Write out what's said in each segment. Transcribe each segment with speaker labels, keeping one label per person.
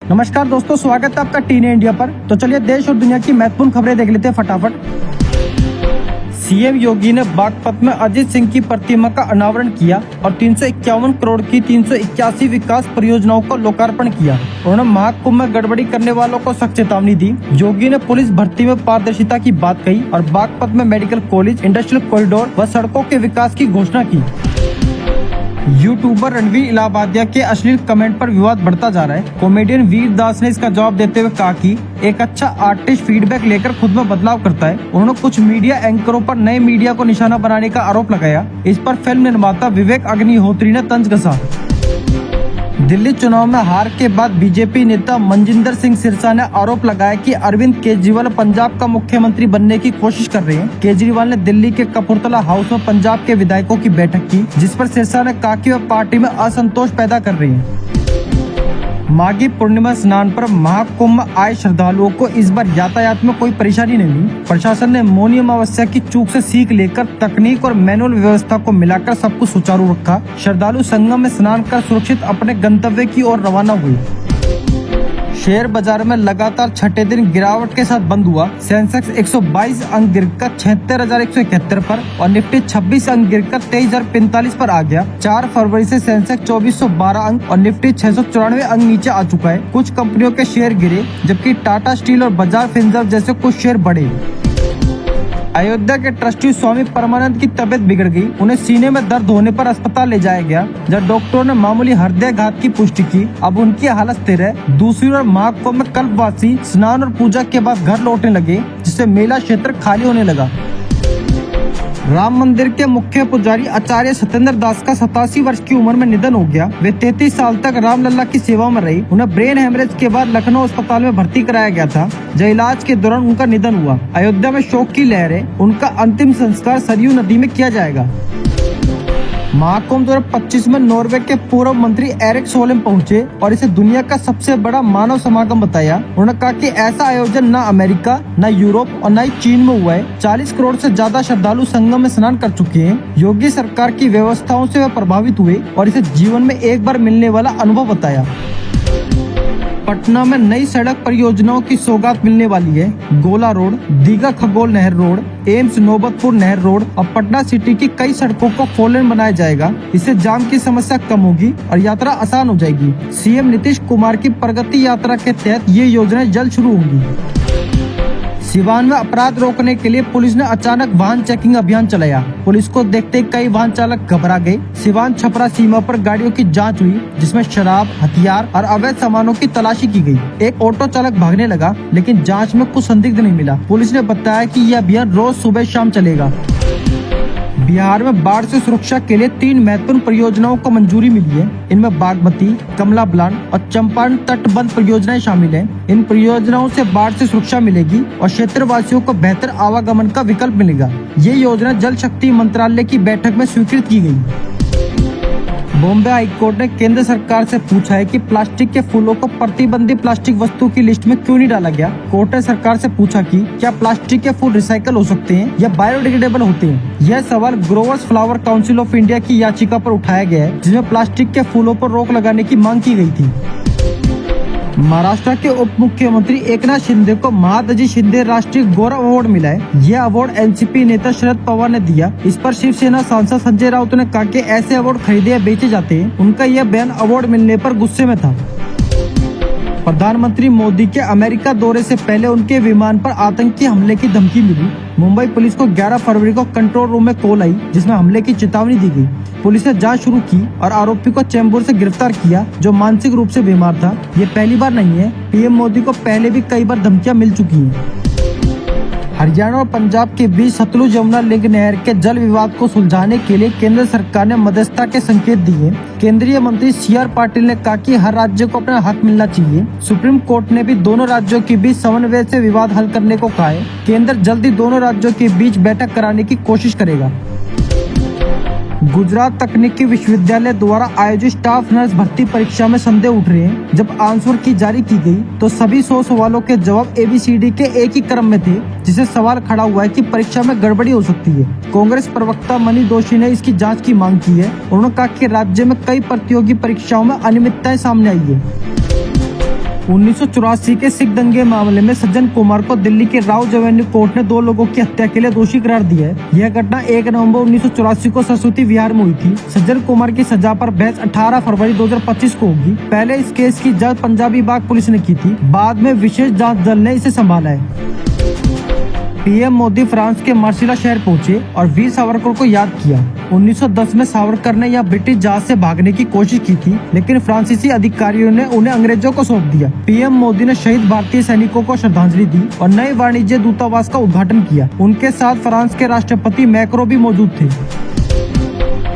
Speaker 1: नमस्कार दोस्तों, स्वागत है आपका टीन इंडिया पर। तो चलिए देश और दुनिया की महत्वपूर्ण खबरें देख लेते हैं फटाफट। सीएम योगी ने बागपत में अजीत सिंह की प्रतिमा का अनावरण किया और 351 करोड़ की 381 विकास परियोजनाओं का लोकार्पण किया। उन्होंने महाकुंभ में गड़बड़ी करने वालों को सख्त चेतावनी दी। योगी ने पुलिस भर्ती में पारदर्शिता की बात कही और बागपत में मेडिकल कॉलेज, इंडस्ट्रियल कॉरिडोर व सड़कों के विकास की घोषणा की। यूट्यूबर रणवीर इलाहाबादिया के अश्लील कमेंट पर विवाद बढ़ता जा रहा है। कॉमेडियन वीर दास ने इसका जवाब देते हुए कहा कि एक अच्छा आर्टिस्ट फीडबैक लेकर खुद में बदलाव करता है। उन्होंने कुछ मीडिया एंकरों पर नए मीडिया को निशाना बनाने का आरोप लगाया। इस पर फिल्म निर्माता विवेक अग्निहोत्री ने तंज कसा। दिल्ली चुनाव में हार के बाद बीजेपी नेता मनजिंदर सिंह सिरसा ने आरोप लगाया कि अरविंद केजरीवाल पंजाब का मुख्यमंत्री बनने की कोशिश कर रहे हैं। केजरीवाल ने दिल्ली के कपूरथला हाउस में पंजाब के विधायकों की बैठक की, जिस पर सिरसा ने कहा कि वह पार्टी में असंतोष पैदा कर रहे हैं। माघी पूर्णिमा स्नान पर महाकुंभ में आए श्रद्धालुओं को इस बार यातायात में कोई परेशानी नहीं हुई। प्रशासन ने मौनी अमावस्या की चूक से सीख लेकर तकनीक और मैनुअल व्यवस्था को मिलाकर सब कुछ सुचारू रखा। श्रद्धालु संगम में स्नान कर सुरक्षित अपने गंतव्य की ओर रवाना हुए। शेयर बाजार में लगातार छठे दिन गिरावट के साथ बंद हुआ। सेंसेक्स 122 अंक गिरकर 76,171 पर और निफ्टी 26 अंक गिरकर 23,045 पर आ गया। 4 फरवरी से सेंसेक्स 2412 अंक और निफ्टी 694 अंक नीचे आ चुका है। कुछ कंपनियों के शेयर गिरे, जबकि टाटा स्टील और बजाज फिनसर्व जैसे कुछ शेयर बढ़े। अयोध्या के ट्रस्टी स्वामी परमानंद की तबीयत बिगड़ गई। उन्हें सीने में दर्द होने पर अस्पताल ले जाया गया, जब डॉक्टरों ने मामूली हृदयाघात की पुष्टि की। अब उनकी हालत स्थिर है। दूसरी ओर महाकुंभ में कल्पवासी स्नान और पूजा के बाद घर लौटने लगे, जिससे मेला क्षेत्र खाली होने लगा। राम मंदिर के मुख्य पुजारी आचार्य सत्येंद्र दास का 87 वर्ष की उम्र में निधन हो गया। वे 33 साल तक रामलला की सेवा में रही। उन्हें ब्रेन हेमरेज के बाद लखनऊ अस्पताल में भर्ती कराया गया था, जब इलाज के दौरान उनका निधन हुआ। अयोध्या में शोक की लहर है। उनका अंतिम संस्कार सरयू नदी में किया जाएगा। महाकुंभ 2025 में नॉर्वे के पूर्व मंत्री एरिक सोलेम पहुंचे और इसे दुनिया का सबसे बड़ा मानव समागम बताया। उन्होंने कहा कि ऐसा आयोजन न अमेरिका, न यूरोप और न ही चीन में हुआ है। 40 करोड़ से ज्यादा श्रद्धालु संगम में स्नान कर चुके हैं। योगी सरकार की व्यवस्थाओं से वे प्रभावित हुए और इसे जीवन में एक बार मिलने वाला अनुभव बताया। पटना में नई सड़क परियोजनाओं की सौगात मिलने वाली है। गोला रोड, दीघा खगोल नहर रोड, एम्स नौबतपुर नहर रोड और पटना सिटी की कई सड़कों को 4 लेन बनाया जाएगा। इससे जाम की समस्या कम होगी और यात्रा आसान हो जाएगी। सीएम नीतीश कुमार की प्रगति यात्रा के तहत ये योजनाएं जल्द शुरू होंगी। सिवान में अपराध रोकने के लिए पुलिस ने अचानक वाहन चेकिंग अभियान चलाया। पुलिस को देखते कई वाहन चालक घबरा गए। सिवान छपरा सीमा पर गाड़ियों की जांच हुई, जिसमें शराब, हथियार और अवैध सामानों की तलाशी की गई। एक ऑटो चालक भागने लगा, लेकिन जांच में कुछ संदिग्ध नहीं मिला। पुलिस ने बताया कि यह अभियान रोज सुबह शाम चलेगा। बिहार में बाढ़ से सुरक्षा के लिए 3 महत्वपूर्ण परियोजनाओं को मंजूरी मिली है। इनमें बागमती, कमला बलान और चंपारण तटबंध परियोजनाएं शामिल हैं। इन परियोजनाओं से बाढ़ से सुरक्षा मिलेगी और क्षेत्रवासियों को बेहतर आवागमन का विकल्प मिलेगा। ये योजना जल शक्ति मंत्रालय की बैठक में स्वीकृत की गई। बॉम्बे हाईकोर्ट ने केंद्र सरकार से पूछा है कि प्लास्टिक के फूलों को प्रतिबंधित प्लास्टिक वस्तु की लिस्ट में क्यों नहीं डाला गया। कोर्ट ने सरकार से पूछा कि क्या प्लास्टिक के फूल रिसाइकल हो सकते हैं या बायोडिग्रेडेबल होते हैं। यह सवाल growers flower council of India की याचिका पर उठाया गया है, जिसमें प्लास्टिक के फूलों पर रोक लगाने की मांग की गई थी। महाराष्ट्र के उप मुख्यमंत्री एकनाथ शिंदे को महादजी शिंदे राष्ट्रीय गौरव अवार्ड मिला है। यह अवार्ड एनसीपी नेता शरद पवार ने दिया। इस पर शिवसेना सांसद संजय राउत ने कहा कि ऐसे अवार्ड खरीदे या बेचे जाते हैं। उनका यह बयान अवार्ड मिलने पर गुस्से में था। प्रधानमंत्री मोदी के अमेरिका दौरे से पहले उनके विमान पर आतंकी हमले की धमकी मिली। मुंबई पुलिस को 11 फरवरी को कंट्रोल रूम में कॉल आई, जिसमें हमले की चेतावनी दी गई। पुलिस ने जांच शुरू की और आरोपी को चेंबूर से गिरफ्तार किया, जो मानसिक रूप से बीमार था। ये पहली बार नहीं है। पीएम मोदी को पहले भी कई बार धमकियां मिल चुकी हैं। हरियाणा और पंजाब के बीच सतलुज यमुना लिंक नहर के जल विवाद को सुलझाने के लिए केंद्र सरकार ने मध्यस्थता के संकेत दिए। केंद्रीय मंत्री CR पाटिल ने कहा कि हर राज्य को अपना हक मिलना चाहिए। सुप्रीम कोर्ट ने भी दोनों राज्यों के बीच समन्वय से विवाद हल करने को कहा है। केंद्र जल्द ही दोनों राज्यों के बीच बैठक कराने की कोशिश करेगा। गुजरात तकनीकी विश्वविद्यालय द्वारा आयोजित स्टाफ नर्स भर्ती परीक्षा में संदेह उठ रहे हैं। जब आंसर की जारी की गई तो सभी 100 सवालों के जवाब ABCD के एक ही क्रम में थे, जिससे सवाल खड़ा हुआ है कि परीक्षा में गड़बड़ी हो सकती है। कांग्रेस प्रवक्ता मनीष दोशी ने इसकी जांच की मांग की है। उन्होंने कहा कि राज्य में कई प्रतियोगी परीक्षाओं में अनियमितताएं सामने आई है। 1984 के सिख दंगे मामले में सज्जन कुमार को दिल्ली के राव एवेन्यू कोर्ट ने 2 लोगों की हत्या के लिए दोषी करार दिया है। यह घटना 1 नवंबर 1984 को सरस्वती विहार में हुई थी। सज्जन कुमार की सजा पर बहस 18 फरवरी 2025 को होगी। पहले इस केस की जांच पंजाबी बाग पुलिस ने की थी, बाद में विशेष जांच दल ने इसे संभाला है। पीएम मोदी फ्रांस के मार्सिला शहर पहुंचे और वीर सावरकर को याद किया। 1910 में सावरकर ने यहाँ ब्रिटिश जहाज से भागने की कोशिश की थी, लेकिन फ्रांसीसी अधिकारियों ने उन्हें अंग्रेजों को सौंप दिया। पीएम मोदी ने शहीद भारतीय सैनिकों को श्रद्धांजलि दी और नए वाणिज्य दूतावास का उद्घाटन किया। उनके साथ फ्रांस के राष्ट्रपति मैक्रो भी मौजूद थे।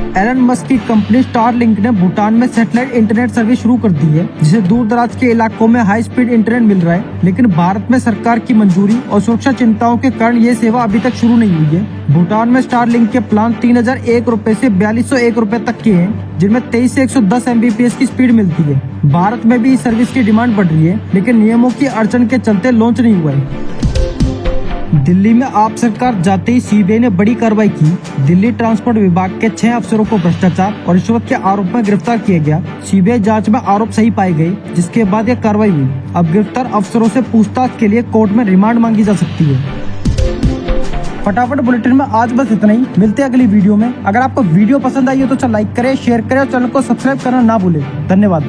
Speaker 1: एलन मस्क की कंपनी स्टारलिंक ने भूटान में सैटेलाइट इंटरनेट सर्विस शुरू कर दी है, जिसे दूर दराज के इलाकों में हाई स्पीड इंटरनेट मिल रहा है। लेकिन भारत में सरकार की मंजूरी और सुरक्षा चिंताओं के कारण ये सेवा अभी तक शुरू नहीं हुई है। भूटान में स्टारलिंक के प्लान 3001 रुपए से 4201 रुपए तक के हैं, जिनमें 23 से 110 MBPS की स्पीड मिलती है। भारत में भी इस सर्विस की डिमांड बढ़ रही है, लेकिन नियमों की अड़चन के चलते लॉन्च नहीं हुआ है। दिल्ली में आप सरकार जाते ही सीबीआई ने बड़ी कार्रवाई की। दिल्ली ट्रांसपोर्ट विभाग के 6 अफसरों को भ्रष्टाचार और रिश्वत के आरोप में गिरफ्तार किया गया। सीबीआई जांच में आरोप सही पाए गए, जिसके बाद यह कार्रवाई हुई। अब गिरफ्तार अफसरों से पूछताछ के लिए कोर्ट में रिमांड मांगी जा सकती है। फटाफट बुलेटिन में आज बस इतना ही। मिलते हैं अगली वीडियो में। अगर आपको वीडियो पसंद आई हो तो लाइक करें, शेयर करें और चैनल को सब्सक्राइब करना ना भूलें। धन्यवाद।